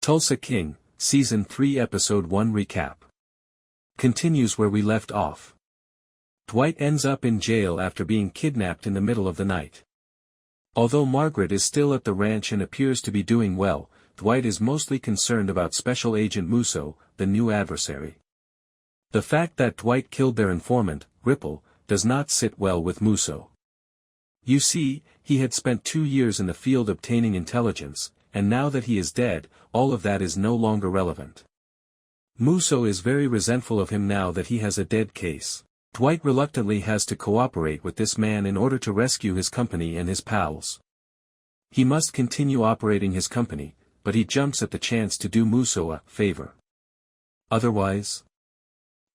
Tulsa King, Season 3 Episode 1 Recap. Continues where we left off. Dwight ends up in jail after being kidnapped in the middle of the night. Although Margaret is still at the ranch and appears to be doing well, Dwight is mostly concerned about Special Agent Musso, the new adversary. The fact that Dwight killed their informant, Ripple, does not sit well with Musso. You see, he had spent 2 years in the field obtaining intelligence, and now that he is dead, all of that is no longer relevant. Musso is very resentful of him now that he has a dead case. Dwight reluctantly has to cooperate with this man in order to rescue his company and his pals. He must continue operating his company, but he jumps at the chance to do Musso a favor. Otherwise,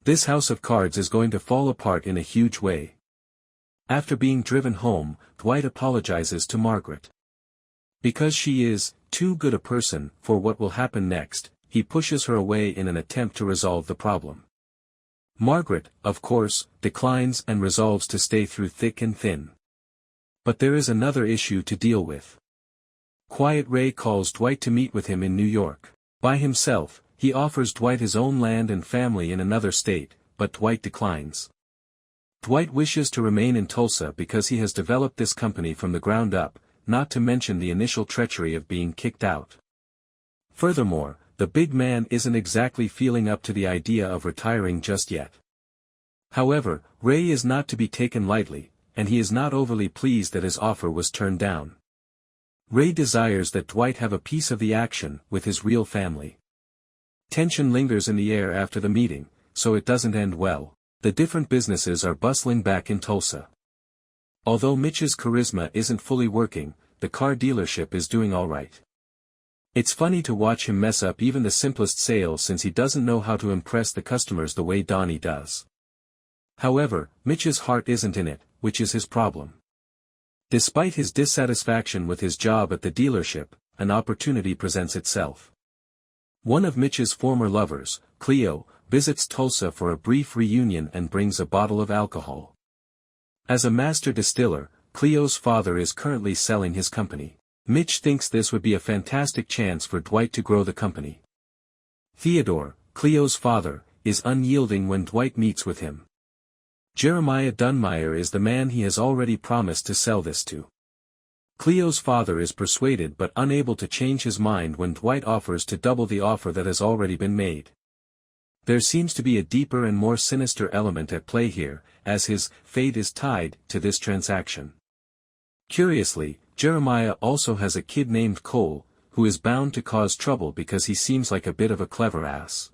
this house of cards is going to fall apart in a huge way. After being driven home, Dwight apologizes to Margaret. Because she is too good a person for what will happen next, he pushes her away in an attempt to resolve the problem. Margaret, of course, declines and resolves to stay through thick and thin. But there is another issue to deal with. Quiet Ray calls Dwight to meet with him in New York. By himself, he offers Dwight his own land and family in another state, but Dwight declines. Dwight wishes to remain in Tulsa because he has developed this company from the ground up, not to mention the initial treachery of being kicked out. Furthermore, the big man isn't exactly feeling up to the idea of retiring just yet. However, Ray is not to be taken lightly, and he is not overly pleased that his offer was turned down. Ray desires that Dwight have a piece of the action with his real family. Tension lingers in the air after the meeting, so it doesn't end well. The different businesses are bustling back in Tulsa. Although Mitch's charisma isn't fully working, the car dealership is doing alright. It's funny to watch him mess up even the simplest sale since he doesn't know how to impress the customers the way Donnie does. However, Mitch's heart isn't in it, which is his problem. Despite his dissatisfaction with his job at the dealership, an opportunity presents itself. One of Mitch's former lovers, Cleo, visits Tulsa for a brief reunion and brings a bottle of alcohol. As a master distiller, Cleo's father is currently selling his company. Mitch thinks this would be a fantastic chance for Dwight to grow the company. Theodore, Cleo's father, is unyielding when Dwight meets with him. Jeremiah Dunmeyer is the man he has already promised to sell this to. Cleo's father is persuaded but unable to change his mind when Dwight offers to double the offer that has already been made. There seems to be a deeper and more sinister element at play here, as his fate is tied to this transaction. Curiously, Jeremiah also has a kid named Cole, who is bound to cause trouble because he seems like a bit of a clever ass.